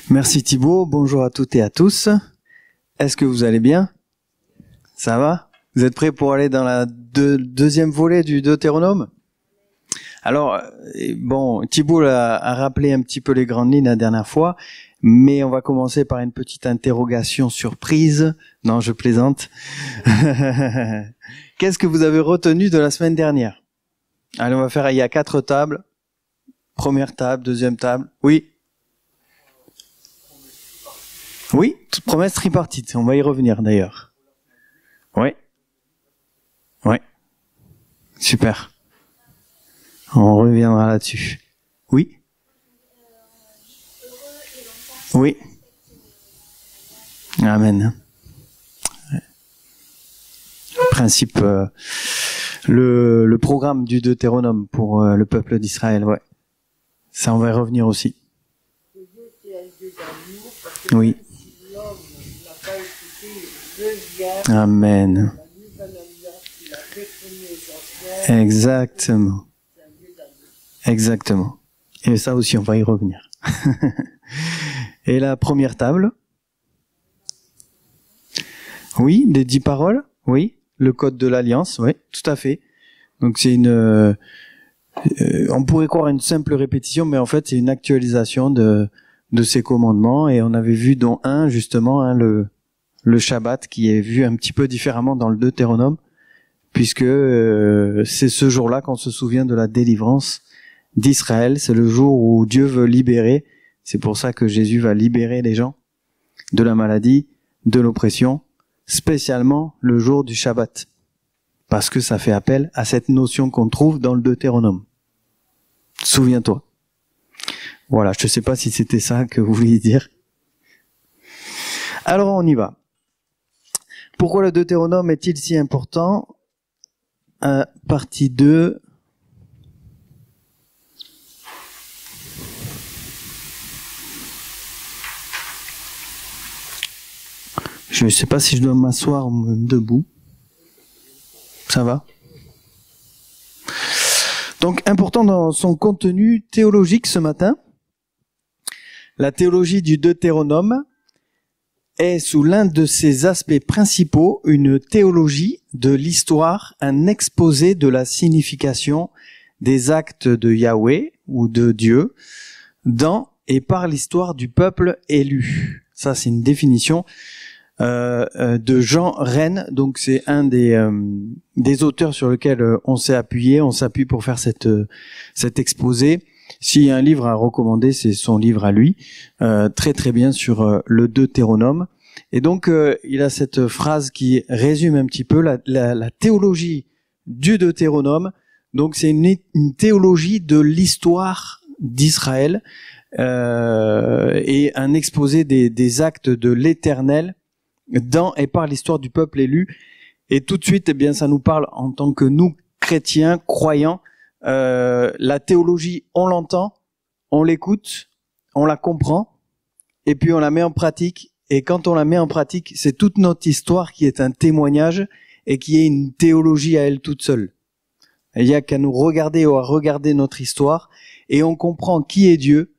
Merci Thibaut, bonjour à toutes et à tous. Est-ce que vous allez bien? Ça va? Vous êtes prêts pour aller dans la deuxième volet du Deutéronome? Alors, bon, Thibaut a rappelé un petit peu les grandes lignes la dernière fois, mais on va commencer par une petite interrogation surprise. Non, je plaisante. Qu'est-ce que vous avez retenu de la semaine dernière? Allez, on va faire, il y a 4 tables. Première table, deuxième table. Oui? Oui, promesse tripartite. On va y revenir d'ailleurs. Oui. Oui. Super. On reviendra là-dessus. Oui. Oui. Amen. Principe, le programme du Deutéronome pour le peuple d'Israël, ouais. Ça, on va y revenir aussi. Oui. Amen. Exactement. Exactement. Et ça aussi, on va y revenir. Et la première table? Oui, les 10 paroles? Oui. Le code de l'alliance? Oui, tout à fait. Donc c'est une... on pourrait croire une simple répétition, mais en fait, c'est une actualisation de ces commandements. Et on avait vu dont un, justement, le Shabbat, qui est vu un petit peu différemment dans le Deutéronome, puisque c'est ce jour-là qu'on se souvient de la délivrance d'Israël. C'est le jour où Dieu veut libérer. C'est pour ça que Jésus va libérer les gens de la maladie, de l'oppression, spécialement le jour du Shabbat. Parce que ça fait appel à cette notion qu'on trouve dans le Deutéronome. Souviens-toi. Voilà, je ne sais pas si c'était ça que vous vouliez dire. Alors on y va. Pourquoi le Deutéronome est-il si important? Partie 2. Je ne sais pas si je dois m'asseoir debout. Ça va? Donc, important dans son contenu théologique ce matin. La théologie du Deutéronome est, sous l'un de ses aspects principaux, une théologie de l'histoire, un exposé de la signification des actes de Yahweh ou de Dieu dans et par l'histoire du peuple élu. Ça, c'est une définition de Jean Rennes. Donc, c'est un des auteurs sur lequel on s'est appuyé. On s'appuie pour faire cet exposé. S'il y a un livre à recommander, c'est son livre à lui, très très bien sur le Deutéronome. Et donc, il a cette phrase qui résume un petit peu la théologie du Deutéronome. Donc, c'est une théologie de l'histoire d'Israël et un exposé des actes de l'Éternel dans et par l'histoire du peuple élu. Et tout de suite, eh bien, ça nous parle en tant que nous, chrétiens, croyants. La théologie, on l'entend, on l'écoute, on la comprend, et puis on la met en pratique. Et quand on la met en pratique, c'est toute notre histoire qui est un témoignage et qui est une théologie à elle toute seule. Il n'y a qu'à nous regarder ou à regarder notre histoire, et on comprend qui est Dieu,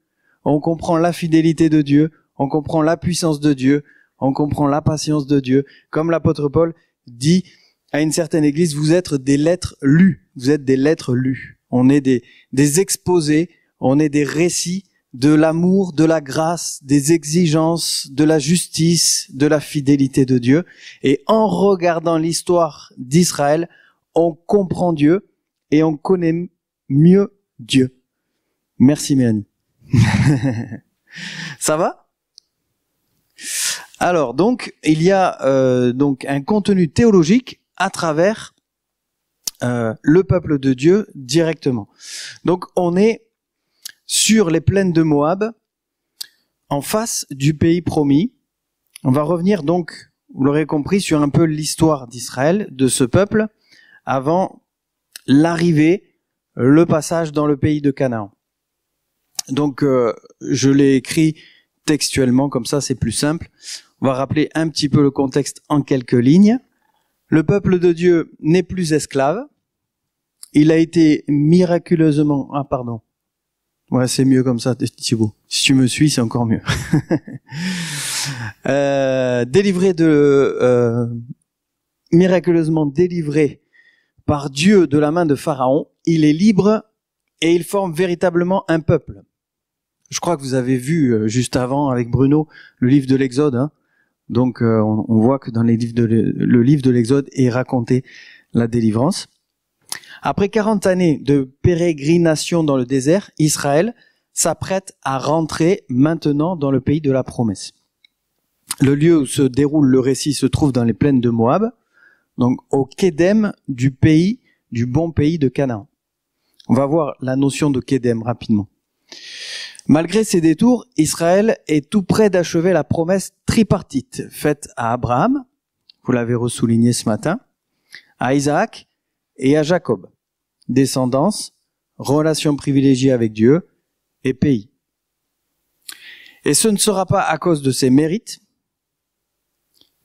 on comprend la fidélité de Dieu, on comprend la puissance de Dieu, on comprend la patience de Dieu. Comme l'apôtre Paul dit à une certaine église, vous êtes des lettres lues. Vous êtes des lettres lues. On est des exposés, on est des récits de l'amour, de la grâce, des exigences, de la justice, de la fidélité de Dieu. Et en regardant l'histoire d'Israël, on comprend Dieu et on connaît mieux Dieu. Merci Mélanie. Ça va? Alors donc, il y a donc un contenu théologique à travers le peuple de Dieu directement. Donc on est sur les plaines de Moab, en face du pays promis. On va revenir donc, vous l'aurez compris, sur un peu l'histoire d'Israël, de ce peuple, avant l'arrivée, le passage dans le pays de Canaan. Donc je l'ai écrit textuellement, comme ça c'est plus simple. On va rappeler un petit peu le contexte en quelques lignes. Le peuple de Dieu n'est plus esclave. Il a été miraculeusement... Ah, pardon. Ouais, c'est mieux comme ça, Thibaut. Si tu me suis, c'est encore mieux. Miraculeusement délivré par Dieu de la main de Pharaon, il est libre et il forme véritablement un peuple. Je crois que vous avez vu juste avant avec Bruno le livre de l'Exode. Hein. Donc on voit que dans le livre de l'Exode est raconté la délivrance. Après 40 années de pérégrination dans le désert, Israël s'apprête à rentrer maintenant dans le pays de la promesse. Le lieu où se déroule le récit se trouve dans les plaines de Moab, donc au Kédem du bon pays de Canaan. On va voir la notion de Kédem rapidement. Malgré ces détours, Israël est tout près d'achever la promesse tripartite faite à Abraham, vous l'avez ressouligné ce matin, à Isaac et à Jacob. Descendance, relation privilégiée avec Dieu et pays. Et ce ne sera pas à cause de ses mérites,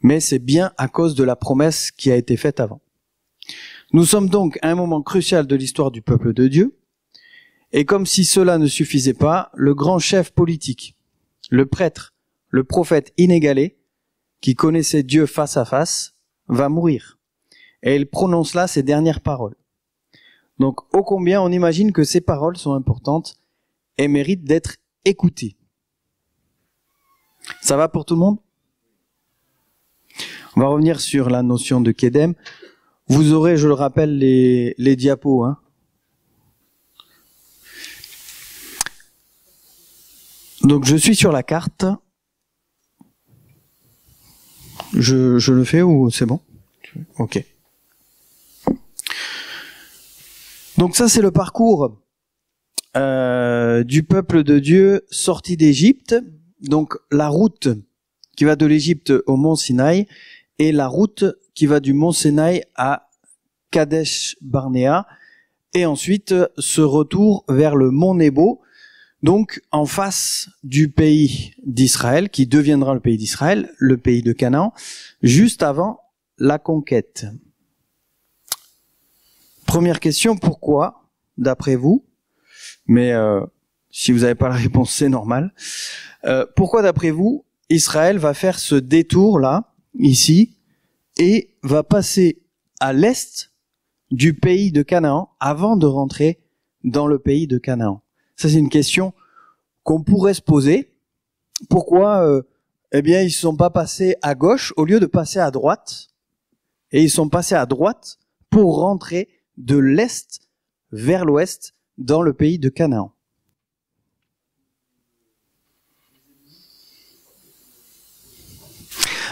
mais c'est bien à cause de la promesse qui a été faite avant. Nous sommes donc à un moment crucial de l'histoire du peuple de Dieu, et comme si cela ne suffisait pas, le grand chef politique, le prêtre, le prophète inégalé, qui connaissait Dieu face à face, va mourir. Et il prononce là ses dernières paroles. Donc, ô combien on imagine que ces paroles sont importantes et méritent d'être écoutées. Ça va pour tout le monde? On va revenir sur la notion de Kédem. Vous aurez, je le rappelle, les diapos. Hein. Donc, je suis sur la carte. Je le fais ou c'est bon? Ok. Donc ça, c'est le parcours du peuple de Dieu sorti d'Égypte. Donc la route qui va de l'Égypte au mont Sinaï et la route qui va du mont Sinaï à Kadesh Barnéa et ensuite ce retour vers le mont Nebo, donc en face du pays d'Israël, qui deviendra le pays d'Israël, le pays de Canaan, juste avant la conquête. Première question, pourquoi, d'après vous, mais si vous n'avez pas la réponse, c'est normal, pourquoi, d'après vous, Israël va faire ce détour-là, ici, et va passer à l'est du pays de Canaan avant de rentrer dans le pays de Canaan? Ça, c'est une question qu'on pourrait se poser. Pourquoi, eh bien, ils ne sont pas passés à gauche au lieu de passer à droite, et ils sont passés à droite pour rentrer de l'est vers l'ouest dans le pays de Canaan.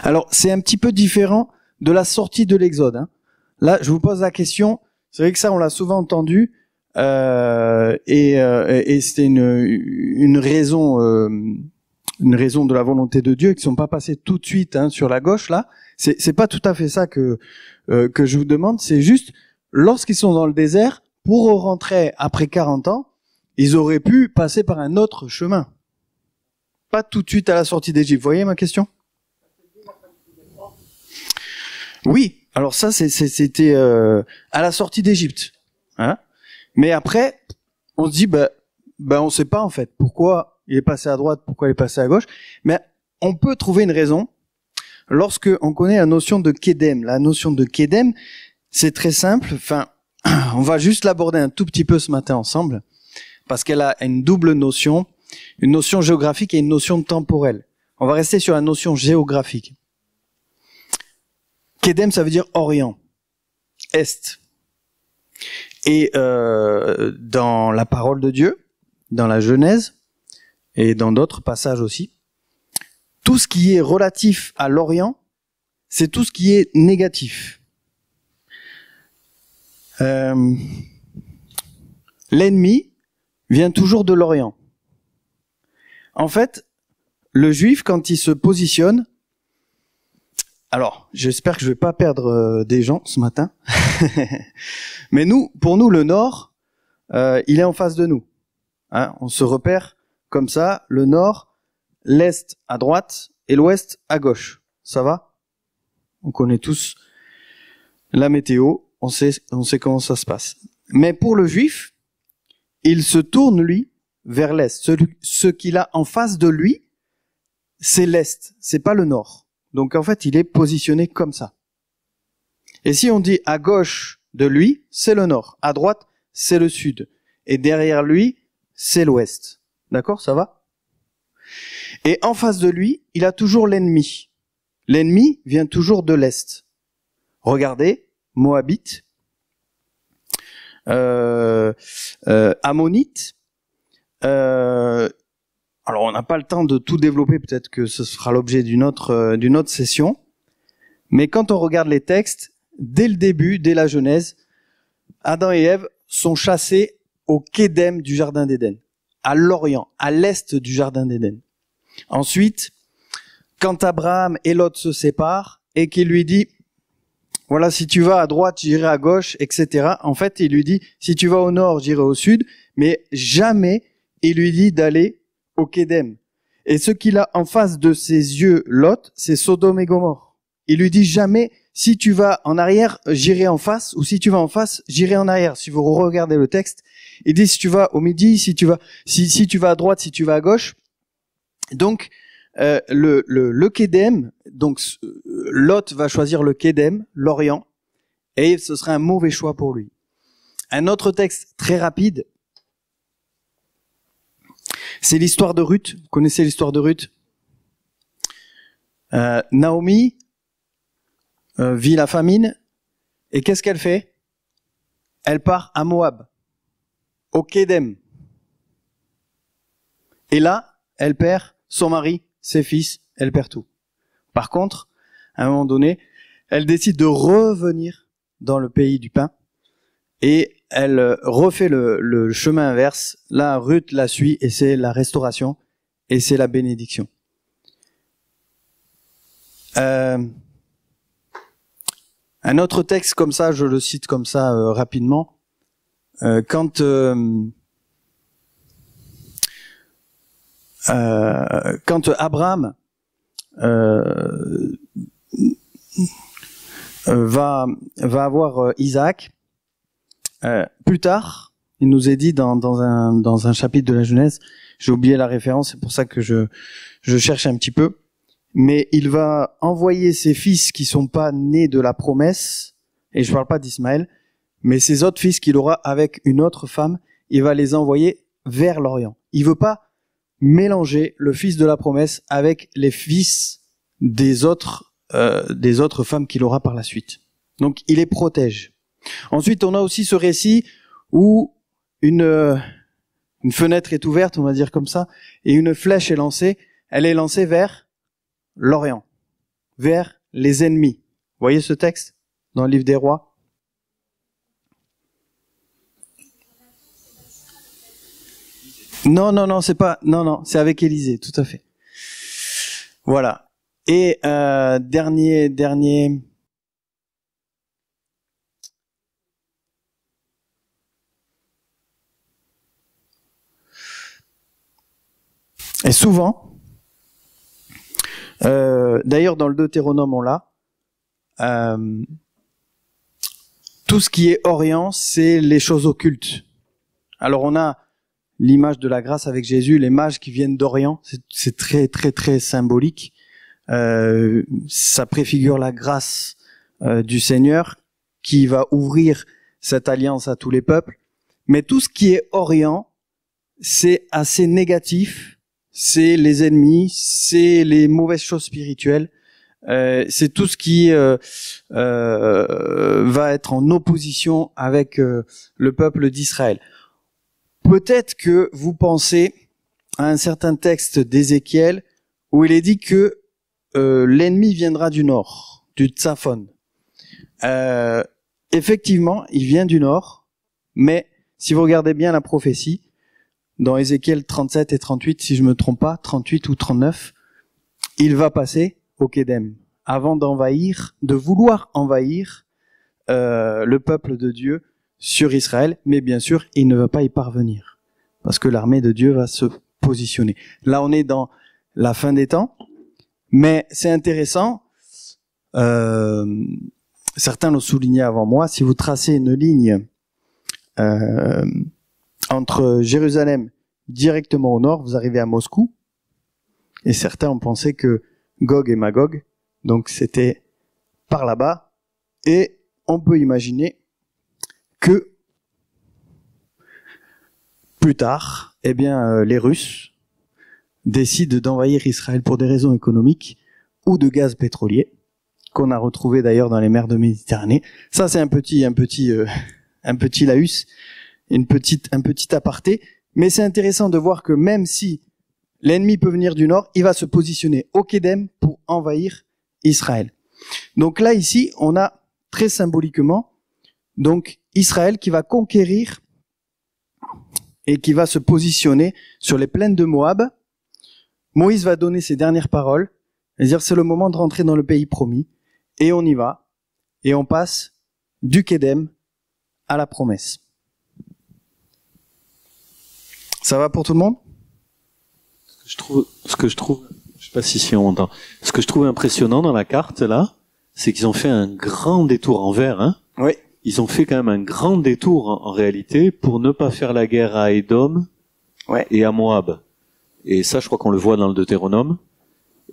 Alors, c'est un petit peu différent de la sortie de l'Exode. Hein. Là, je vous pose la question, c'est vrai que ça, on l'a souvent entendu, et c'était une raison de la volonté de Dieu, qui ne sont pas passés tout de suite sur la gauche, là. C'est pas tout à fait ça que je vous demande, c'est juste, lorsqu'ils sont dans le désert, pour rentrer après 40 ans, ils auraient pu passer par un autre chemin. Pas tout de suite à la sortie d'Égypte. Vous voyez ma question? Oui, alors ça, c'était à la sortie d'Égypte. Hein? Mais après, on se dit, on sait pas en fait pourquoi il est passé à droite, pourquoi il est passé à gauche. Mais on peut trouver une raison lorsque on connaît la notion de Kédem. La notion de Kédem, c'est très simple. Enfin, on va juste l'aborder un tout petit peu ce matin ensemble, parce qu'elle a une double notion, une notion géographique et une notion temporelle. On va rester sur la notion géographique. Kédem, ça veut dire Orient, Est. Et dans la parole de Dieu, dans la Genèse, et dans d'autres passages aussi, tout ce qui est relatif à l'Orient, c'est tout ce qui est négatif. L'ennemi vient toujours de l'Orient. En fait, le Juif, quand il se positionne, alors, j'espère que je vais pas perdre des gens ce matin, mais pour nous, le Nord, il est en face de nous. Hein, on se repère comme ça, le Nord, l'Est à droite et l'Ouest à gauche. Ça va? On connaît tous la météo, on sait comment ça se passe. Mais pour le Juif, il se tourne, lui, vers l'est. Ce qu'il a en face de lui, c'est l'est, c'est pas le nord. Donc en fait, il est positionné comme ça. Et si on dit à gauche de lui, c'est le nord. À droite, c'est le sud. Et derrière lui, c'est l'ouest. D'accord, ça va? Et en face de lui, il a toujours l'ennemi. L'ennemi vient toujours de l'est. Regardez, Moabite, Ammonite. Alors on n'a pas le temps de tout développer, peut-être que ce sera l'objet d'une autre session. Mais quand on regarde les textes, dès le début, dès la Genèse, Adam et Ève sont chassés au Kédem du Jardin d'Éden, à l'Orient, à l'est du Jardin d'Éden. Ensuite, quand Abraham et Lot se séparent et qu'il lui dit, voilà, si tu vas à droite, j'irai à gauche, etc. En fait, il lui dit, si tu vas au nord, j'irai au sud, mais jamais il lui dit d'aller au Kédem. Et ce qu'il a en face de ses yeux, Lot, c'est Sodome et Gomorrhe. Il lui dit jamais, si tu vas en arrière, j'irai en face, ou si tu vas en face, j'irai en arrière. Si vous regardez le texte, il dit si tu vas au midi, si tu vas à droite, si tu vas à gauche. Donc, le Kédem, donc Lot va choisir le Kédem, l'Orient, et ce serait un mauvais choix pour lui. Un autre texte très rapide, c'est l'histoire de Ruth. Vous connaissez l'histoire de Ruth? Naomi vit la famine, et qu'est-ce qu'elle fait? Elle part à Moab, au Kédem. Et là, elle perd son mari, ses fils, elle perd tout. Par contre, à un moment donné, elle décide de revenir dans le pays du pain et elle refait le chemin inverse. Là, Ruth la suit et c'est la restauration et c'est la bénédiction. Un autre texte comme ça, je le cite comme ça rapidement. Quand Abraham va avoir Isaac, plus tard, il nous est dit dans un chapitre de la Genèse, j'ai oublié la référence, c'est pour ça que je cherche un petit peu, mais il va envoyer ses fils qui sont pas nés de la promesse, et je parle pas d'Ismaël, mais ses autres fils qu'il aura avec une autre femme, il va les envoyer vers l'Orient. Il veut pas mélanger le fils de la promesse avec les fils des autres femmes qu'il aura par la suite. Donc il les protège. Ensuite, on a aussi ce récit où une fenêtre est ouverte, on va dire comme ça, et une flèche est lancée. Elle est lancée vers l'Orient, vers les ennemis. Vous voyez ce texte dans le livre des Rois? Non, c'est pas, non, c'est avec Élisée, tout à fait. Voilà. Et dernier. Et souvent, d'ailleurs dans le Deutéronome on l'a, tout ce qui est Orient, c'est les choses occultes. Alors on a l'image de la grâce avec Jésus, les mages qui viennent d'Orient, c'est très très très symbolique. Ça préfigure la grâce du Seigneur qui va ouvrir cette alliance à tous les peuples. Mais tout ce qui est Orient, c'est assez négatif, c'est les ennemis, c'est les mauvaises choses spirituelles, c'est tout ce qui va être en opposition avec le peuple d'Israël. Peut-être que vous pensez à un certain texte d'Ézéchiel où il est dit que l'ennemi viendra du nord, du Tsaphon. Effectivement, il vient du nord, mais si vous regardez bien la prophétie, dans Ézéchiel 37 et 38, si je me trompe pas, 38 ou 39, il va passer au Kédem avant de vouloir envahir le peuple de Dieu sur Israël, mais bien sûr, il ne va pas y parvenir, parce que l'armée de Dieu va se positionner. Là, on est dans la fin des temps, mais c'est intéressant, certains l'ont souligné avant moi, si vous tracez une ligne entre Jérusalem, directement au nord, vous arrivez à Moscou. Et certains ont pensé que Gog et Magog, donc c'était par là-bas. Et on peut imaginer que plus tard, eh bien, les Russes décident d'envahir Israël pour des raisons économiques ou de gaz pétrolier, qu'on a retrouvé d'ailleurs dans les mers de Méditerranée. Ça, c'est un petit laïus, un petit aparté. Mais c'est intéressant de voir que même si l'ennemi peut venir du nord, il va se positionner au Kédem pour envahir Israël. Donc là, ici, on a très symboliquement donc Israël qui va conquérir et qui va se positionner sur les plaines de Moab. Moïse va donner ses dernières paroles, c'est-à-dire c'est le moment de rentrer dans le pays promis, et on y va, et on passe du Kédem à la promesse. Ça va pour tout le monde ? Ce que je trouve, je sais pas si on entend, ce que je trouve impressionnant dans la carte là, c'est qu'ils ont fait un grand détour en vert, hein. Oui. Ils ont fait quand même un grand détour en réalité pour ne pas faire la guerre à Édom et à Moab. Et ça, je crois qu'on le voit dans le Deutéronome.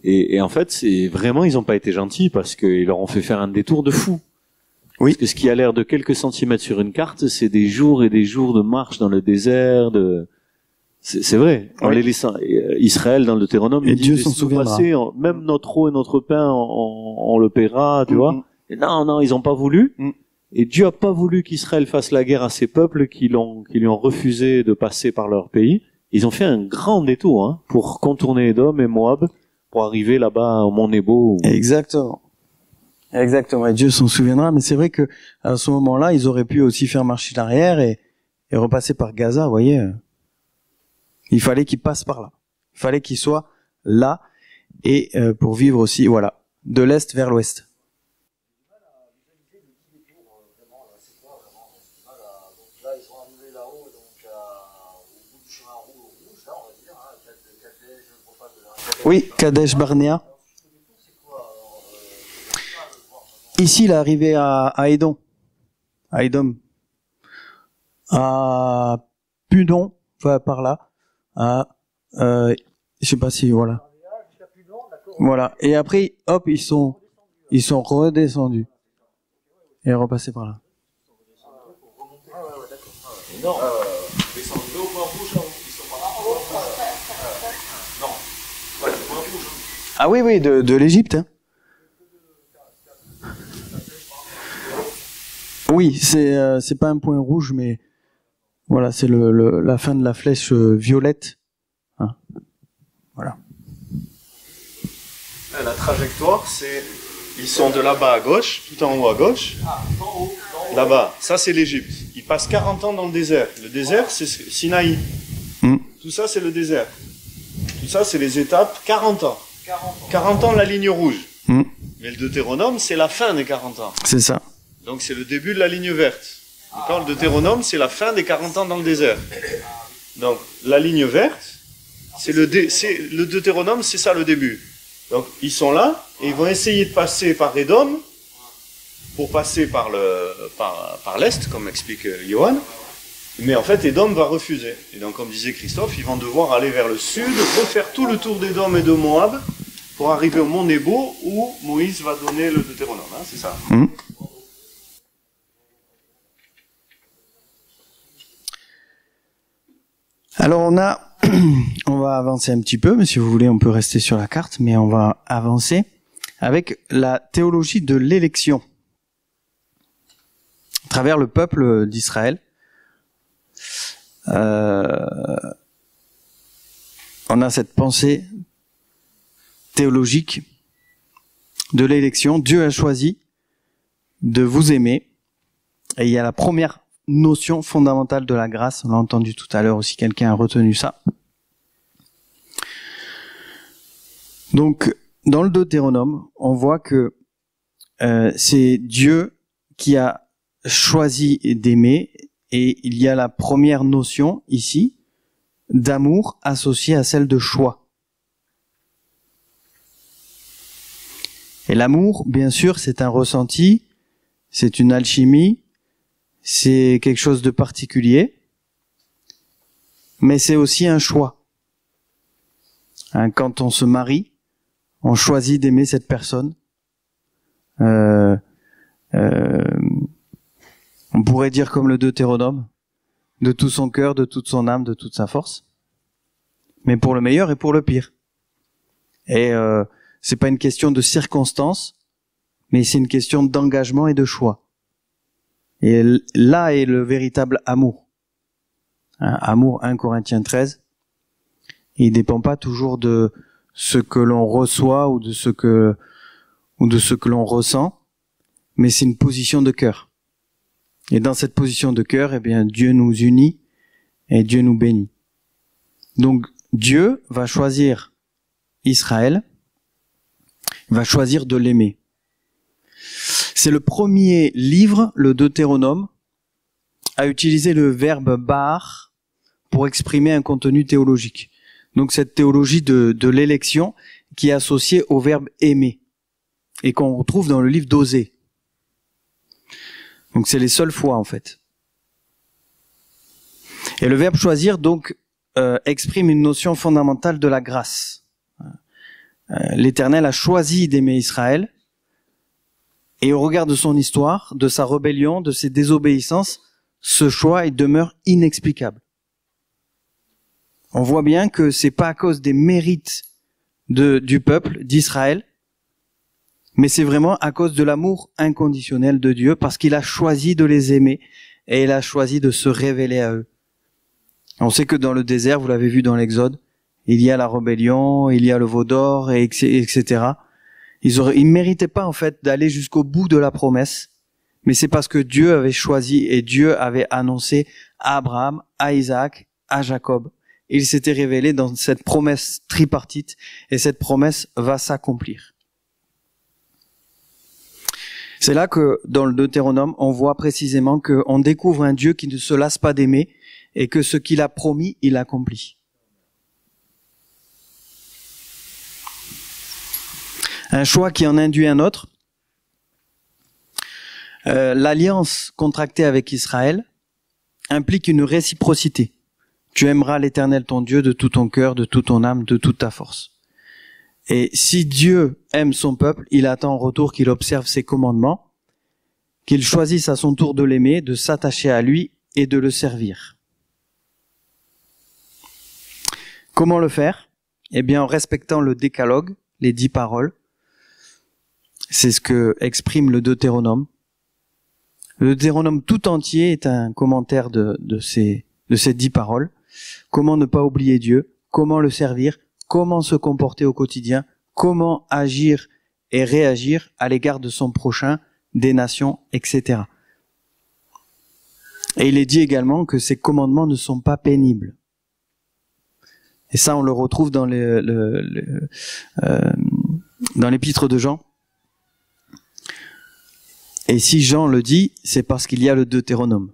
Et en fait, c'est vraiment, ils n'ont pas été gentils parce qu'ils leur ont fait faire un détour de fou. Oui. Parce que ce qui a l'air de quelques centimètres sur une carte, c'est des jours et des jours de marche dans le désert. C'est vrai. En les laissant, Israël dans le Deutéronome, et Dieu s'en souviendra. Même notre eau et notre pain, on le paiera, tu vois. Et non, ils n'ont pas voulu. Et Dieu a pas voulu qu'Israël fasse la guerre à ces peuples qui lui ont refusé de passer par leur pays. Ils ont fait un grand détour, hein, pour contourner Édom et Moab, pour arriver là-bas au Mont Nebo. Exactement. Et Dieu s'en souviendra. Mais c'est vrai que à ce moment-là, ils auraient pu aussi faire marche arrière et repasser par Gaza. Vous voyez, il fallait qu'ils passent par là. Il fallait qu'ils soient là et pour vivre aussi, voilà, de l'est vers l'ouest. Oui, Kadesh Barnea. Ici, il est arrivé à Édom. À Édom. À Pudon, enfin par là. Je sais pas si, voilà. Voilà. Et après, hop, ils sont redescendus. Et repassés par là. Non. Ah oui, de l'Égypte. Hein. Oui, c'est pas un point rouge, mais voilà, c'est la fin de la flèche violette. Hein. Voilà. La trajectoire, c'est ils sont de là-bas à gauche, tout en haut à gauche. Là-bas, ça c'est l'Égypte. Ils passent 40 ans dans le désert. Le désert, c'est Sinaï. Tout ça, c'est le désert. Tout ça, c'est les étapes 40 ans. 40 ans, la ligne rouge. Mais le Deutéronome, c'est la fin des 40 ans. C'est ça. Donc, c'est le début de la ligne verte. Quand le Deutéronome, c'est la fin des 40 ans dans le désert. Donc, la ligne verte, le Deutéronome, c'est ça le début. Donc, ils sont là, et ils vont essayer de passer par Édom, pour passer par l'Est, comme explique Johan. Mais en fait, Édom va refuser. Et donc, comme disait Christophe, ils vont devoir aller vers le sud, refaire tout le tour d'Édom et de Moab, pour arriver au Mont Nebo, où Moïse va donner le Deutéronome. Hein, c'est ça. Alors on va avancer un petit peu, mais si vous voulez, on peut rester sur la carte, mais on va avancer avec la théologie de l'élection à travers le peuple d'Israël. On a cette pensée théologique de l'élection. Dieu a choisi de vous aimer, et il y a la première notion fondamentale de la grâce, on l'a entendu tout à l'heure aussi, quelqu'un a retenu ça. Donc, dans le Deutéronome, on voit que c'est Dieu qui a choisi d'aimer, et il y a la première notion ici d'amour associée à celle de choix. Et l'amour, bien sûr, c'est un ressenti, c'est une alchimie, c'est quelque chose de particulier. mais c'est aussi un choix. Hein, quand on se marie, on choisit d'aimer cette personne. On pourrait dire comme le Deutéronome, de tout son cœur, de toute son âme, de toute sa force, mais pour le meilleur et pour le pire. Et c'est pas une question de circonstance, mais c'est une question d'engagement et de choix. Et là est le véritable amour. Hein, amour 1 Corinthiens 13. Il dépend pas toujours de ce que l'on reçoit ou de ce que l'on ressent, mais c'est une position de cœur. Et dans cette position de cœur, eh bien, Dieu nous unit et Dieu nous bénit. Donc, Dieu va choisir Israël, va choisir de l'aimer. C'est le premier livre, le Deutéronome, à utiliser le verbe bar pour exprimer un contenu théologique. Donc, cette théologie de l'élection qui est associée au verbe aimer et qu'on retrouve dans le livre d'Osée. Donc c'est les seules fois en fait. Et le verbe choisir donc exprime une notion fondamentale de la grâce. L'Éternel a choisi d'aimer Israël et au regard de son histoire, de sa rébellion, de ses désobéissances, ce choix il demeure inexplicable. On voit bien que c'est pas à cause des mérites du peuple d'Israël, mais c'est vraiment à cause de l'amour inconditionnel de Dieu, parce qu'il a choisi de les aimer et il a choisi de se révéler à eux. On sait que dans le désert, vous l'avez vu dans l'Exode, il y a la rébellion, il y a le veau d'or, etc. Ils méritaient pas en fait d'aller jusqu'au bout de la promesse, mais c'est parce que Dieu avait choisi et Dieu avait annoncé à Abraham, à Isaac, à Jacob. Il s'était révélé dans cette promesse tripartite et cette promesse va s'accomplir. C'est là que, dans le Deutéronome, on voit précisément qu'on découvre un Dieu qui ne se lasse pas d'aimer et que ce qu'il a promis, il accomplit. Un choix qui en induit un autre. L'alliance contractée avec Israël implique une réciprocité. Tu aimeras l'Éternel ton Dieu de tout ton cœur, de toute ton âme, de toute ta force. Et si Dieu aime son peuple, il attend en retour qu'il observe ses commandements, qu'il choisisse à son tour de l'aimer, de s'attacher à lui et de le servir. Comment le faire? Eh bien, en respectant le décalogue, les 10 paroles. C'est ce que exprime le Deutéronome. Le Deutéronome tout entier est un commentaire de ces 10 paroles. Comment ne pas oublier Dieu? Comment le servir? Comment se comporter au quotidien, comment agir et réagir à l'égard de son prochain, des nations, etc. Et il est dit également que ces commandements ne sont pas pénibles. Et ça, on le retrouve dans l'épître de Jean. Et si Jean le dit, c'est parce qu'il y a le Deutéronome.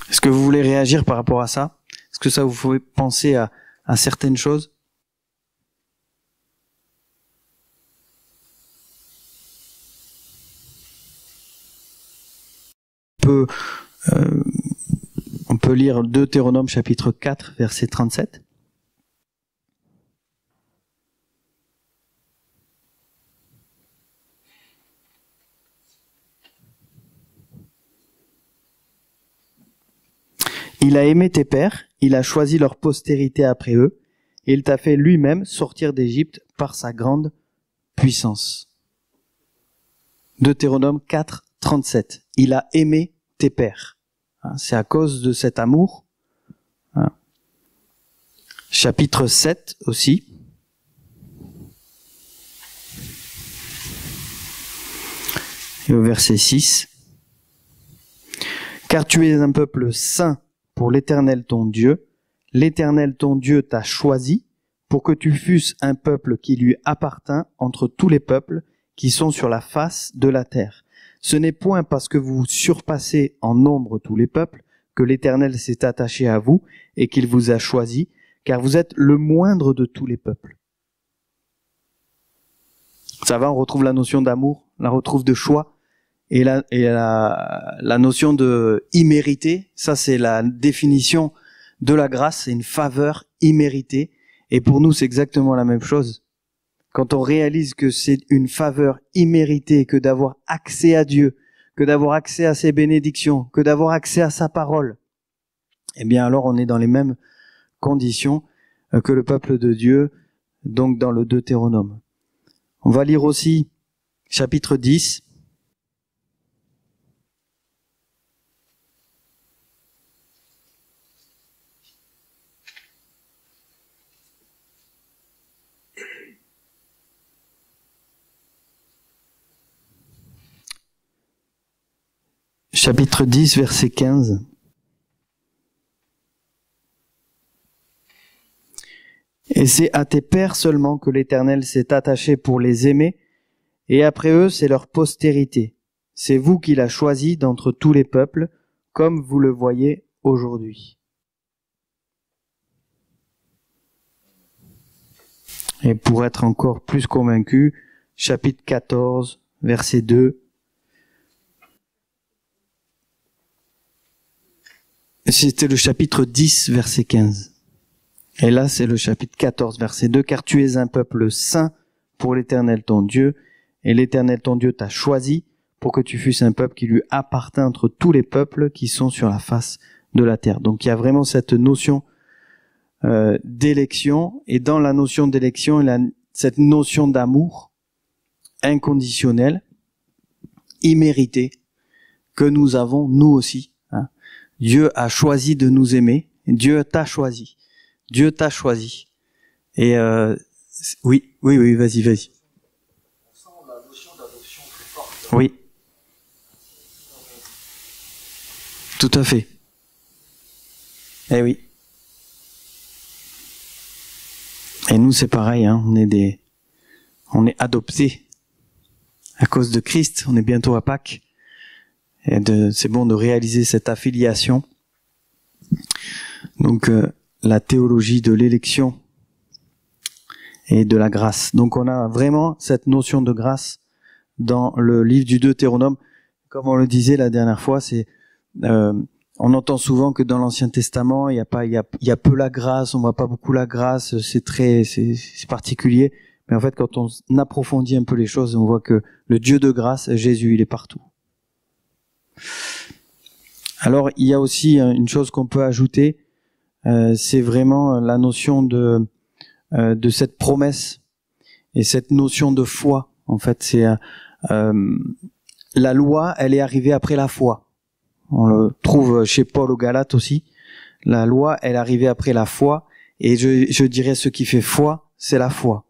Est-ce que vous voulez réagir par rapport à ça? Est-ce que ça vous fait penser à certaines choses? On peut lire Deutéronome chapitre 4, verset 37. Il a aimé tes pères, il a choisi leur postérité après eux, et il t'a fait lui-même sortir d'Égypte par sa grande puissance. Deutéronome 4, 37. Il a aimé tes pères. C'est à cause de cet amour. Chapitre 7 aussi. Et au verset 6. Car tu es un peuple saint pour l'Éternel ton Dieu. L'Éternel ton Dieu t'a choisi pour que tu fusses un peuple qui lui appartint entre tous les peuples qui sont sur la face de la terre. Ce n'est point parce que vous surpassez en nombre tous les peuples que l'Éternel s'est attaché à vous et qu'il vous a choisi, car vous êtes le moindre de tous les peuples. Ça va, on retrouve la notion d'amour, on la retrouve de choix, et la notion de immérité. Ça, c'est la définition de la grâce, c'est une faveur imméritée. Et pour nous, c'est exactement la même chose. Quand on réalise que c'est une faveur imméritée, que d'avoir accès à Dieu, que d'avoir accès à ses bénédictions, que d'avoir accès à sa parole, eh bien alors on est dans les mêmes conditions que le peuple de Dieu, donc dans le Deutéronome. On va lire aussi chapitre 10. Chapitre 10, verset 15. Et c'est à tes pères seulement que l'Éternel s'est attaché pour les aimer, et après eux, c'est leur postérité. C'est vous qui l'a choisi d'entre tous les peuples, comme vous le voyez aujourd'hui. Et pour être encore plus convaincu, chapitre 14, verset 2. C'était le chapitre 10, verset 15. Et là, c'est le chapitre 14, verset 2. Car tu es un peuple saint pour l'Éternel ton Dieu, et l'Éternel ton Dieu t'a choisi pour que tu fusses un peuple qui lui appartint entre tous les peuples qui sont sur la face de la terre. Donc il y a vraiment cette notion d'élection, et dans la notion d'élection, il y a cette notion d'amour inconditionnel, immérité, que nous avons nous aussi. Dieu a choisi de nous aimer. Dieu t'a choisi. Dieu t'a choisi. Et oui, vas-y. On sent la notion d'adoption très forte. Oui. Tout à fait. Eh oui. Et nous, c'est pareil, hein. On est adoptés à cause de Christ. On est bientôt à Pâques. Et c'est bon de réaliser cette affiliation. Donc la théologie de l'élection et de la grâce. Donc on a vraiment cette notion de grâce dans le livre du Deutéronome. Comme on le disait la dernière fois, c'est on entend souvent que dans l'Ancien Testament il y a peu la grâce, on voit pas beaucoup la grâce, c'est particulier. Mais en fait, quand on approfondit un peu les choses, on voit que le Dieu de grâce, Jésus, il est partout. Alors il y a aussi une chose qu'on peut ajouter, c'est vraiment la notion de cette promesse et cette notion de foi. En fait, c'est la loi, elle est arrivée après la foi. On le trouve chez Paul aux Galates aussi. La loi, elle est arrivée après la foi, et je dirais ce qui fait foi, c'est la foi.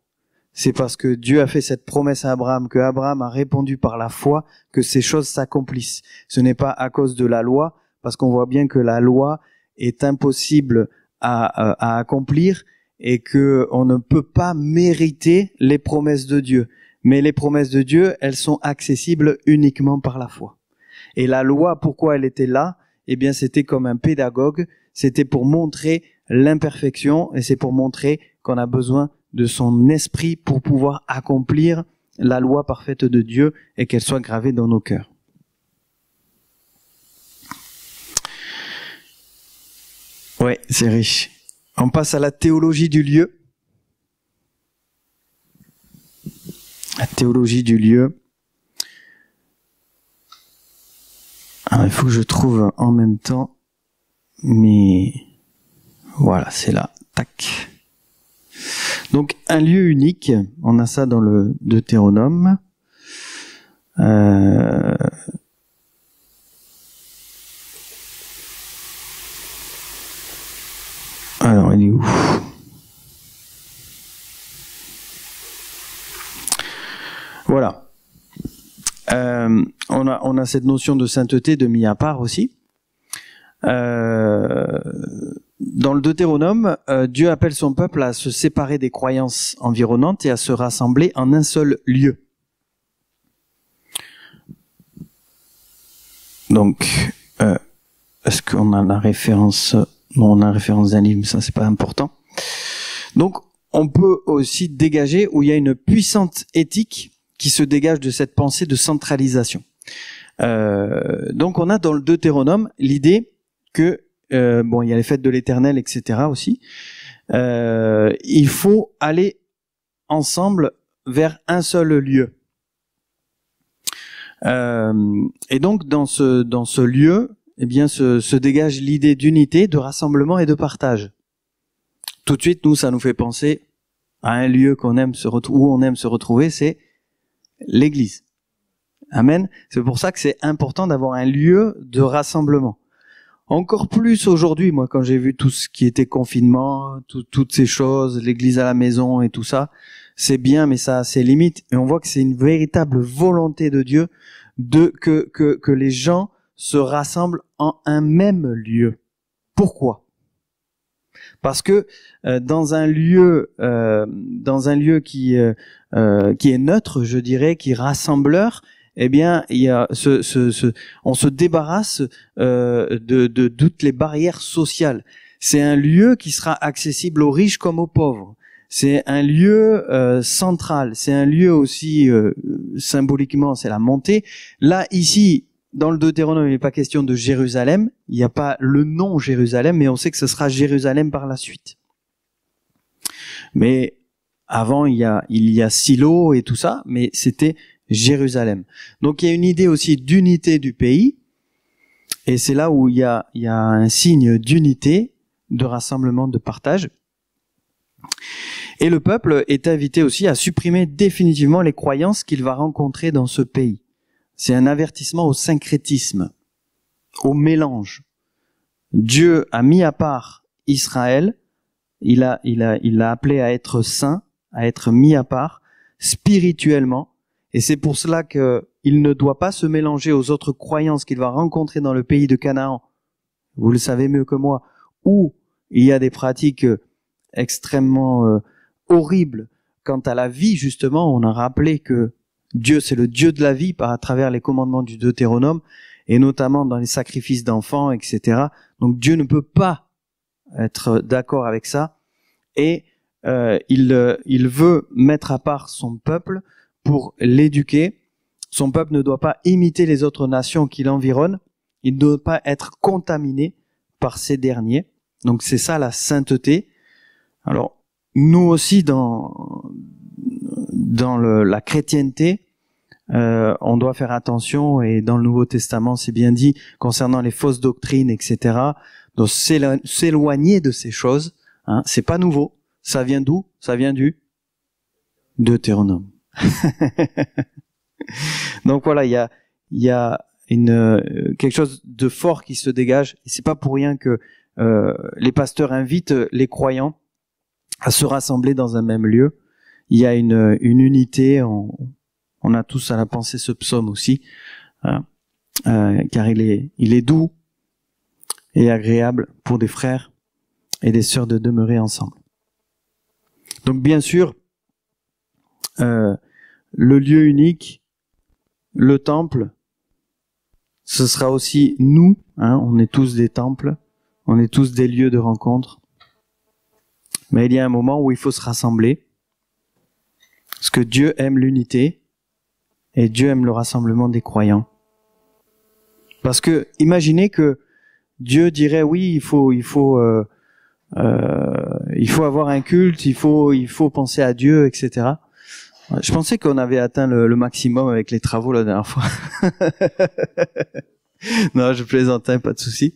C'est parce que Dieu a fait cette promesse à Abraham, que Abraham a répondu par la foi, que ces choses s'accomplissent. Ce n'est pas à cause de la loi, parce qu'on voit bien que la loi est impossible à accomplir, et que on ne peut pas mériter les promesses de Dieu. Mais les promesses de Dieu, elles sont accessibles uniquement par la foi. Et la loi, pourquoi elle était là? Eh bien, c'était comme un pédagogue, c'était pour montrer l'imperfection, et c'est pour montrer qu'on a besoin de son esprit pour pouvoir accomplir la loi parfaite de Dieu et qu'elle soit gravée dans nos cœurs. Ouais, c'est riche. On passe à la théologie du lieu. La théologie du lieu. Alors, il faut que je trouve en même temps, mais voilà, c'est là. Tac. Donc un lieu unique, on a ça dans le Deutéronome. Alors il est où? Voilà. On a cette notion de sainteté de mis à part aussi. Dans le Deutéronome, Dieu appelle son peuple à se séparer des croyances environnantes et à se rassembler en un seul lieu. Donc, est-ce qu'on a la référence? Non, on a la référence d'un livre, mais ça c'est pas important. Donc, on peut aussi dégager où il y a une puissante éthique qui se dégage de cette pensée de centralisation. Donc on a dans le Deutéronome l'idée que bon, il y a les fêtes de l'Éternel, etc. aussi. Il faut aller ensemble vers un seul lieu. Et donc dans ce lieu, eh bien se dégage l'idée d'unité, de rassemblement et de partage. Tout de suite, nous, ça nous fait penser à un lieu où on aime se retrouver, c'est l'Église. Amen. C'est pour ça que c'est important d'avoir un lieu de rassemblement. Encore plus aujourd'hui, moi, quand j'ai vu tout ce qui était confinement, toutes ces choses, l'Église à la maison et tout ça, c'est bien, mais ça a ses limites. Et on voit que c'est une véritable volonté de Dieu que les gens se rassemblent en un même lieu. Pourquoi ? Parce que dans un lieu qui est neutre, je dirais, qui est rassembleur, eh bien, il y a on se débarrasse de toutes les barrières sociales. C'est un lieu qui sera accessible aux riches comme aux pauvres. C'est un lieu central. C'est un lieu aussi symboliquement, c'est la montée. Là, ici, dans le Deutéronome, il n'est pas question de Jérusalem. Il n'y a pas le nom Jérusalem, mais on sait que ce sera Jérusalem par la suite. Mais avant, il y a Silo et tout ça, mais c'était Jérusalem. Donc il y a une idée aussi d'unité du pays, et c'est là où il y a un signe d'unité, de rassemblement, de partage. Et le peuple est invité aussi à supprimer définitivement les croyances qu'il va rencontrer dans ce pays. C'est un avertissement au syncrétisme, au mélange. Dieu a mis à part Israël, il l'a appelé à être saint, à être mis à part spirituellement, et c'est pour cela qu'il ne doit pas se mélanger aux autres croyances qu'il va rencontrer dans le pays de Canaan. Vous le savez mieux que moi, où il y a des pratiques extrêmement horribles quant à la vie, justement. On a rappelé que Dieu, c'est le Dieu de la vie à travers les commandements du Deutéronome, et notamment dans les sacrifices d'enfants, etc. Donc Dieu ne peut pas être d'accord avec ça, et il veut mettre à part son peuple pour l'éduquer. Son peuple ne doit pas imiter les autres nations qui l'environnent, il ne doit pas être contaminé par ces derniers. Donc c'est ça la sainteté. Alors nous aussi dans la chrétienté, on doit faire attention, et dans le Nouveau Testament c'est bien dit concernant les fausses doctrines, etc. Donc s'éloigner de ces choses, hein, c'est pas nouveau. Ça vient d'où ? Ça vient du Deutéronome. Donc voilà, il y a quelque chose de fort qui se dégage, et c'est pas pour rien que les pasteurs invitent les croyants à se rassembler dans un même lieu. Il y a une unité. On a tous à la pensée ce psaume aussi, hein, car il est doux et agréable pour des frères et des sœurs de demeurer ensemble. Donc bien sûr, le lieu unique, le temple, ce sera aussi nous, hein, on est tous des temples, on est tous des lieux de rencontre. Mais il y a un moment où il faut se rassembler, parce que Dieu aime l'unité, et Dieu aime le rassemblement des croyants. Parce que imaginez que Dieu dirait oui, il faut avoir un culte, il faut penser à Dieu, etc. Je pensais qu'on avait atteint le maximum avec les travaux la dernière fois. Non, je plaisantais, pas de souci.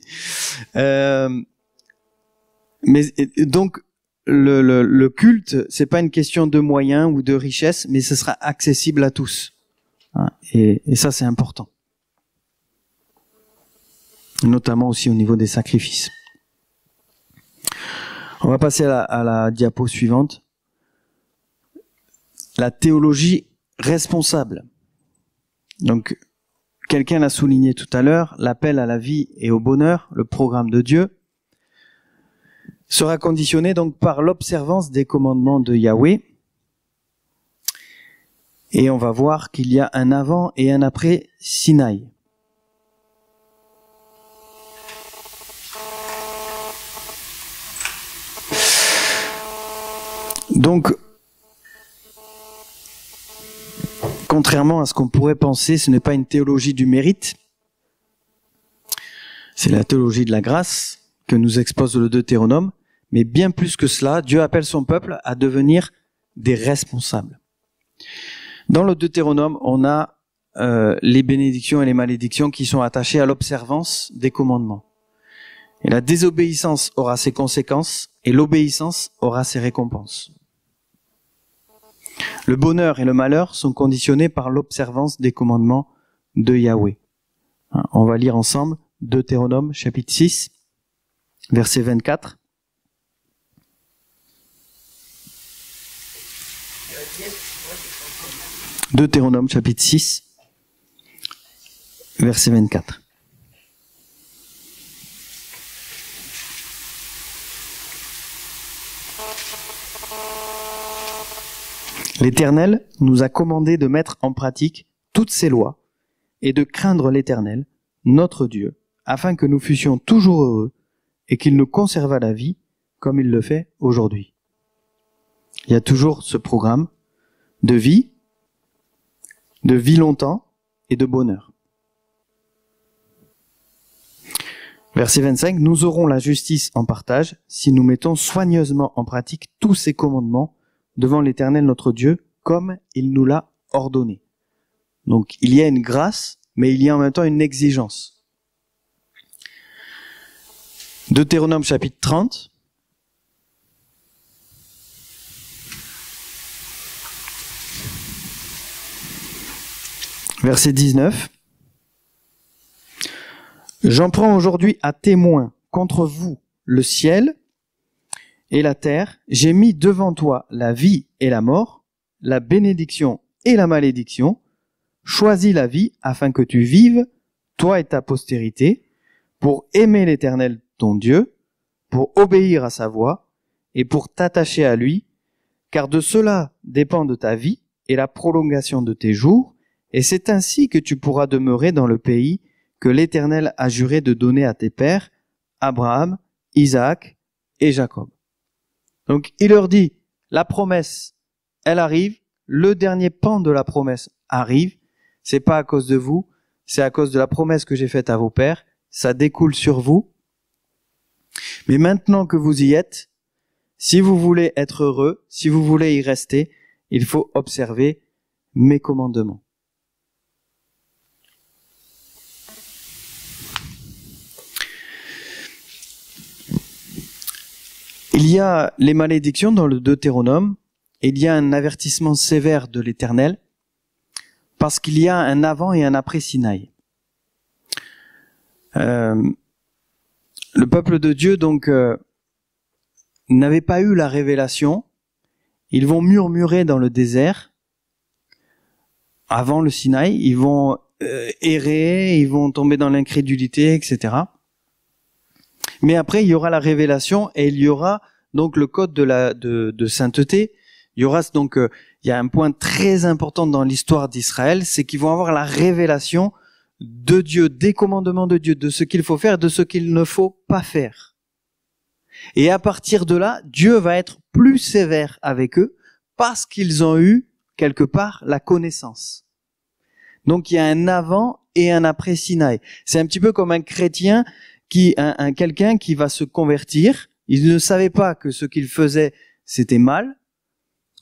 Mais donc le culte, c'est pas une question de moyens ou de richesse, mais ce sera accessible à tous. Hein, et ça, c'est important. Notamment aussi au niveau des sacrifices. On va passer à la diapo suivante. La théologie responsable. Donc, quelqu'un l'a souligné tout à l'heure, l'appel à la vie et au bonheur, le programme de Dieu, sera conditionné donc par l'observance des commandements de Yahweh. Et on va voir qu'il y a un avant et un après Sinaï. Donc, contrairement à ce qu'on pourrait penser, ce n'est pas une théologie du mérite. C'est la théologie de la grâce que nous expose le Deutéronome. Mais bien plus que cela, Dieu appelle son peuple à devenir des responsables. Dans le Deutéronome, on a les bénédictions et les malédictions qui sont attachées à l'observance des commandements. Et la désobéissance aura ses conséquences et l'obéissance aura ses récompenses. Le bonheur et le malheur sont conditionnés par l'observance des commandements de Yahweh. On va lire ensemble Deutéronome chapitre 6, verset 24. Deutéronome chapitre 6, verset 24. L'Éternel nous a commandé de mettre en pratique toutes ces lois et de craindre l'Éternel, notre Dieu, afin que nous fussions toujours heureux et qu'il nous conservât la vie comme il le fait aujourd'hui. Il y a toujours ce programme de vie longtemps et de bonheur. Verset 25, nous aurons la justice en partage si nous mettons soigneusement en pratique tous ces commandements devant l'Éternel notre Dieu, comme il nous l'a ordonné. Donc il y a une grâce, mais il y a en même temps une exigence. Deutéronome chapitre 30. Verset 19. J'en prends aujourd'hui à témoin contre vous le ciel et la terre. J'ai mis devant toi la vie et la mort, la bénédiction et la malédiction. Choisis la vie afin que tu vives, toi et ta postérité, pour aimer l'Éternel ton Dieu, pour obéir à sa voix et pour t'attacher à lui, car de cela dépend de ta vie et la prolongation de tes jours, et c'est ainsi que tu pourras demeurer dans le pays que l'Éternel a juré de donner à tes pères, Abraham, Isaac et Jacob. Donc il leur dit, la promesse, elle arrive, le dernier pan de la promesse arrive, c'est pas à cause de vous, c'est à cause de la promesse que j'ai faite à vos pères, ça découle sur vous. Mais maintenant que vous y êtes, si vous voulez être heureux, si vous voulez y rester, il faut observer mes commandements. Il y a les malédictions dans le Deutéronome, et il y a un avertissement sévère de l'Éternel, parce qu'il y a un avant et un après Sinaï. Le peuple de Dieu, donc, n'avait pas eu la révélation. Ils vont murmurer dans le désert, avant le Sinaï, ils vont errer, ils vont tomber dans l'incrédulité, etc. Mais après, il y aura la révélation et il y aura donc le code de sainteté. Il y aura donc, il y a un point très important dans l'histoire d'Israël, c'est qu'ils vont avoir la révélation de Dieu, des commandements de Dieu, de ce qu'il faut faire, de ce qu'il ne faut pas faire. Et à partir de là, Dieu va être plus sévère avec eux parce qu'ils ont eu quelque part la connaissance. Donc il y a un avant et un après Sinaï. C'est un petit peu comme un chrétien quelqu'un qui va se convertir, il ne savait pas que ce qu'il faisait c'était mal,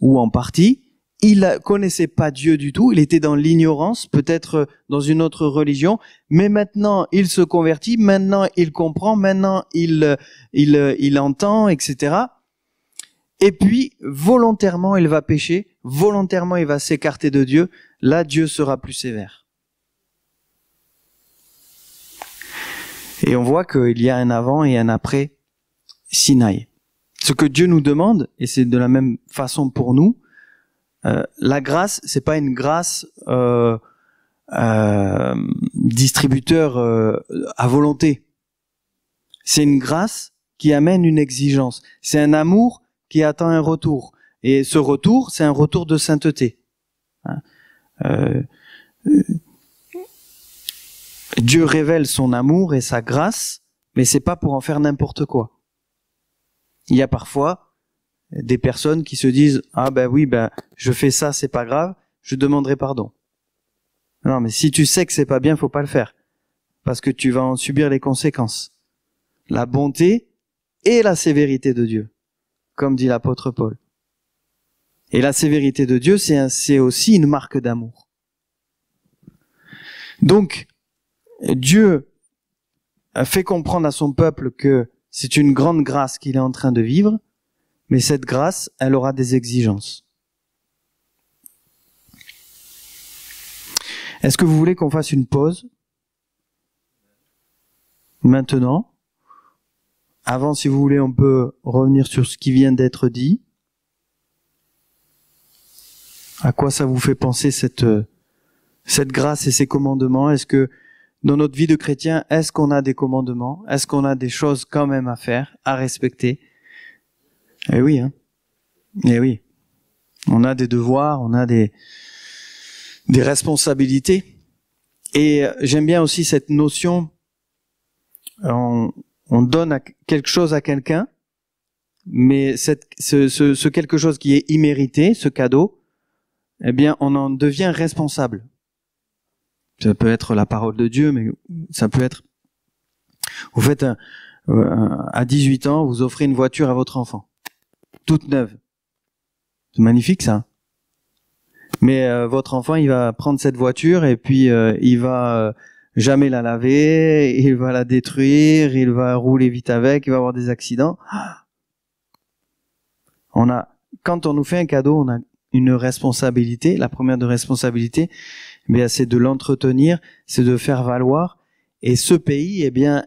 ou en partie, il connaissait pas Dieu du tout, il était dans l'ignorance, peut-être dans une autre religion, mais maintenant il se convertit, maintenant il comprend, maintenant il entend, etc. Et puis volontairement il va pécher, volontairement il va s'écarter de Dieu, là Dieu sera plus sévère. Et on voit qu'il y a un avant et un après Sinaï. Ce que Dieu nous demande, et c'est de la même façon pour nous, la grâce, c'est pas une grâce distributeur à volonté. C'est une grâce qui amène une exigence. C'est un amour qui attend un retour. Et ce retour, c'est un retour de sainteté. Dieu révèle son amour et sa grâce, mais c'est pas pour en faire n'importe quoi. Il y a parfois des personnes qui se disent « Ah ben oui, ben je fais ça, c'est pas grave, je demanderai pardon. » Non, mais si tu sais que c'est pas bien, faut pas le faire. Parce que tu vas en subir les conséquences. La bonté et la sévérité de Dieu, comme dit l'apôtre Paul. Et la sévérité de Dieu, c'est aussi une marque d'amour. Donc, Dieu a fait comprendre à son peuple que c'est une grande grâce qu'il est en train de vivre, mais cette grâce, elle aura des exigences. Est-ce que vous voulez qu'on fasse une pause maintenant? Avant, si vous voulez, on peut revenir sur ce qui vient d'être dit. À quoi ça vous fait penser cette grâce et ces commandements? Est-ce que dans notre vie de chrétien, est-ce qu'on a des commandements? Est-ce qu'on a des choses quand même à faire, à respecter? Eh oui, hein. Eh oui. On a des devoirs, on a des responsabilités. Et j'aime bien aussi cette notion, on donne quelque chose à quelqu'un, mais ce quelque chose qui est immérité, ce cadeau, eh bien, on en devient responsable. Ça peut être la parole de Dieu, mais ça peut être... Vous faites à 18 ans, vous offrez une voiture à votre enfant, toute neuve. C'est magnifique, ça. Mais votre enfant, il va prendre cette voiture et puis il va jamais la laver, il va la détruire, il va rouler vite avec, il va avoir des accidents. Quand on nous fait un cadeau, on a une responsabilité. La première de responsabilité, eh c'est de l'entretenir, c'est de faire valoir. Et ce pays, eh bien,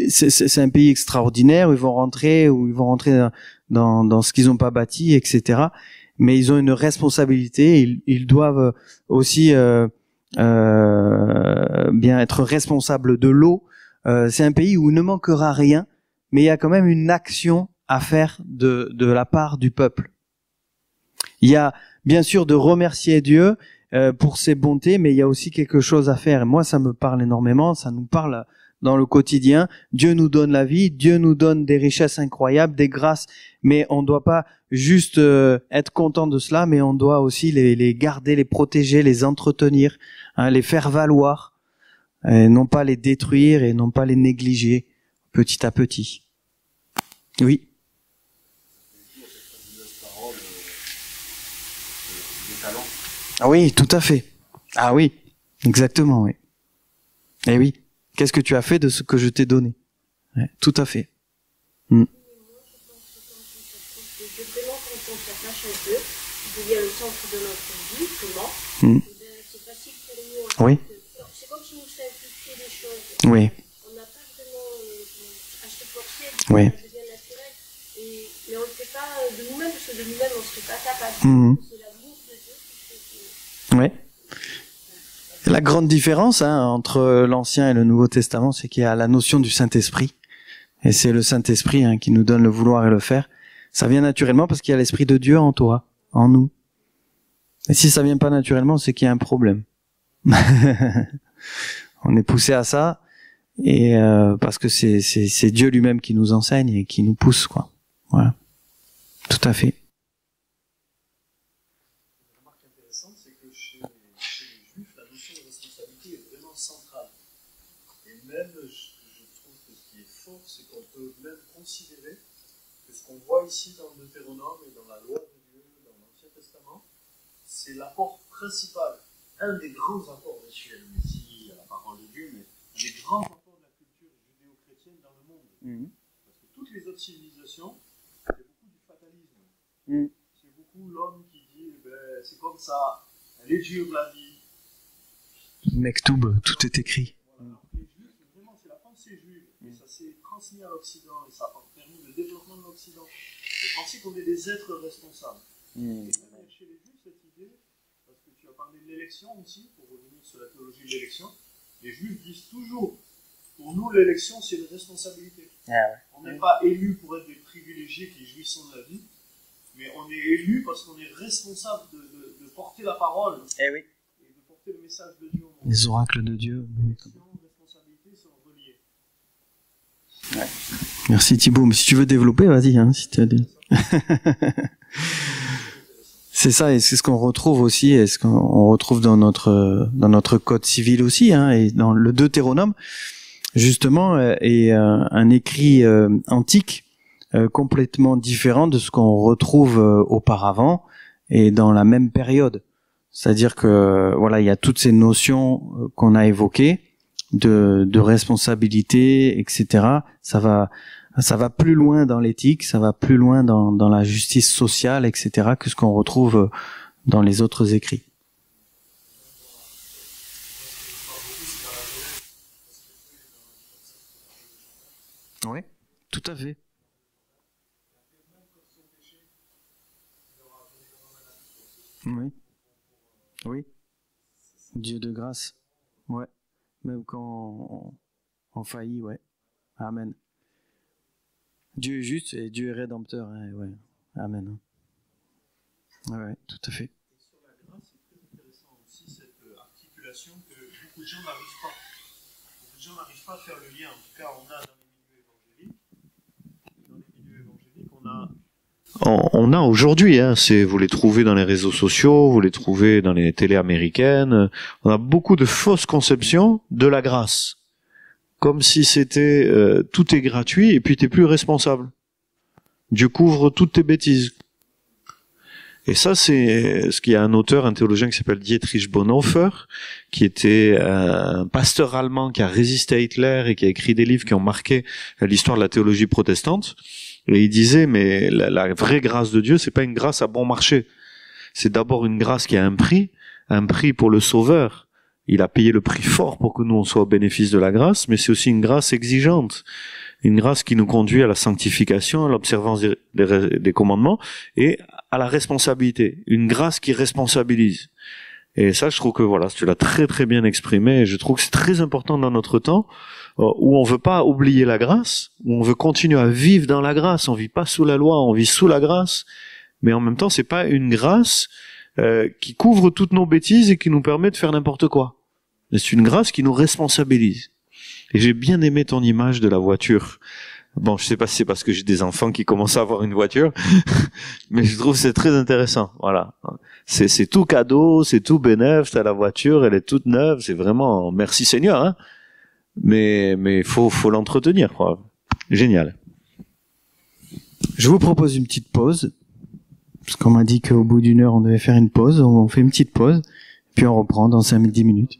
c'est un pays extraordinaire où ils vont rentrer dans ce qu'ils n'ont pas bâti, etc. Mais ils ont une responsabilité. Ils doivent aussi bien être responsables de l'eau. C'est un pays où il ne manquera rien, mais il y a quand même une action à faire de la part du peuple. Il y a bien sûr de remercier Dieu pour ses bontés, mais il y a aussi quelque chose à faire. Et moi, ça me parle énormément, ça nous parle dans le quotidien. Dieu nous donne la vie, Dieu nous donne des richesses incroyables, des grâces, mais on ne doit pas juste être content de cela, mais on doit aussi les garder, les protéger, les entretenir, hein, les faire valoir, et non pas les détruire et non pas les négliger petit à petit. Oui. Ah oui, tout à fait. Ah oui, exactement, oui. Eh oui, qu'est-ce que tu as fait de ce que je t'ai donné? Ouais, tout à fait. Moi, je pense que quand on s'attache à Dieu, qui devient le centre de notre vie, comment, c'est facile pour nous. Oui. C'est comme si nous simplifions les choses. Oui. On n'a pas vraiment à se forcer, oui. ça devient naturel. Mais on ne le fait pas de nous-mêmes, parce que de nous-mêmes, on ne serait pas capable. C'est l'amour de Dieu qui fait que... Oui. La grande différence entre l'Ancien et le Nouveau Testament, c'est qu'il y a la notion du Saint-Esprit. Et c'est le Saint-Esprit qui nous donne le vouloir et le faire. Ça vient naturellement parce qu'il y a l'Esprit de Dieu en toi, en nous. Et si ça vient pas naturellement, c'est qu'il y a un problème. On est poussé à ça, et parce que c'est Dieu lui-même qui nous enseigne et qui nous pousse, quoi. Voilà. Tout à fait. Une remarque intéressante, c'est que chez les Juifs, la notion de responsabilité est vraiment centrale. Et même, je trouve que ce qui est fort, c'est qu'on peut même considérer que ce qu'on voit ici dans le Deutéronome et dans la loi de Dieu, dans l'Ancien Testament, c'est l'apport principal, un des grands apports de chez le Messie, à la parole de Dieu, mais des grands apports de la culture judéo-chrétienne dans le monde. Parce que toutes les autres civilisations, c'est beaucoup du fatalisme. C'est beaucoup l'homme qui dit, c'est comme ça, elle est dure la vie. Mektoub, tout est écrit. Voilà. Les Juifs, vraiment, c'est la pensée juive. Et ça s'est transmis à l'Occident, et ça a permis le développement de l'Occident. C'est penser qu'on est des êtres responsables. Et même chez les Juifs, cette idée, parce que tu as parlé de l'élection aussi, pour revenir sur la théologie de l'élection, les Juifs disent toujours, pour nous, l'élection, c'est une responsabilité. On n'est pas élu pour être des privilégiés qui jouissent de la vie, mais on est élu parce qu'on est responsable de porter la parole et de porter le message de Dieu au monde. Les oracles de Dieu. L'élection et responsabilité sont reliées. Ouais. Merci Thibaut, mais si tu veux développer, vas-y. Si tu as des... C'est ça, et c'est ce qu'on retrouve aussi, et ce qu'on retrouve dans notre code civil aussi, hein, et dans le Deutéronome, justement, est un écrit antique complètement différent de ce qu'on retrouve auparavant et dans la même période. C'est-à-dire que voilà, il y a toutes ces notions qu'on a évoquées de responsabilité, etc. Ça va plus loin dans l'éthique, ça va plus loin dans la justice sociale, etc. que ce qu'on retrouve dans les autres écrits. Oui, tout à fait. Oui. Oui. Dieu de grâce. Ouais. Même quand on faillit, ouais. Amen. Dieu est juste et Dieu est rédempteur, hein, ouais. Amen. Ouais, tout à fait. Et sur la grâce, c'est très intéressant aussi cette articulation que beaucoup de gens n'arrivent pas. Beaucoup de gens n'arrivent pas à faire le lien. En tout cas, on a dans les milieux évangéliques, on a aujourd'hui, hein, vous les trouvez dans les réseaux sociaux, vous les trouvez dans les télés américaines, on a beaucoup de fausses conceptions de la grâce. Comme si c'était tout est gratuit et puis t'es plus responsable. Dieu couvre toutes tes bêtises. Et ça, c'est ce qu'il y a un auteur, un théologien qui s'appelle Dietrich Bonhoeffer, qui était un pasteur allemand qui a résisté à Hitler et qui a écrit des livres qui ont marqué l'histoire de la théologie protestante. Et il disait, mais la vraie grâce de Dieu, c'est pas une grâce à bon marché. C'est d'abord une grâce qui a un prix pour le Sauveur. Il a payé le prix fort pour que nous on soit au bénéfice de la grâce, mais c'est aussi une grâce exigeante. Une grâce qui nous conduit à la sanctification, à l'observance des commandements et à la responsabilité. Une grâce qui responsabilise. Et ça, je trouve que voilà, tu l'as très très bien exprimé. Et je trouve que c'est très important dans notre temps où on veut pas oublier la grâce, où on veut continuer à vivre dans la grâce. On vit pas sous la loi, on vit sous la grâce. Mais en même temps, c'est pas une grâce qui couvre toutes nos bêtises et qui nous permet de faire n'importe quoi. Mais c'est une grâce qui nous responsabilise. Et j'ai bien aimé ton image de la voiture. Bon, je sais pas si c'est parce que j'ai des enfants qui commencent à avoir une voiture, mais je trouve que c'est très intéressant. Voilà. C'est tout cadeau, c'est tout bénef, t'as la voiture, elle est toute neuve, c'est vraiment, merci Seigneur, hein. Mais faut l'entretenir, quoi. Génial. Je vous propose une petite pause. Parce qu'on m'a dit qu'au bout d'1 heure, on devait faire une pause. On fait une petite pause. Puis on reprend dans 5-10 minutes.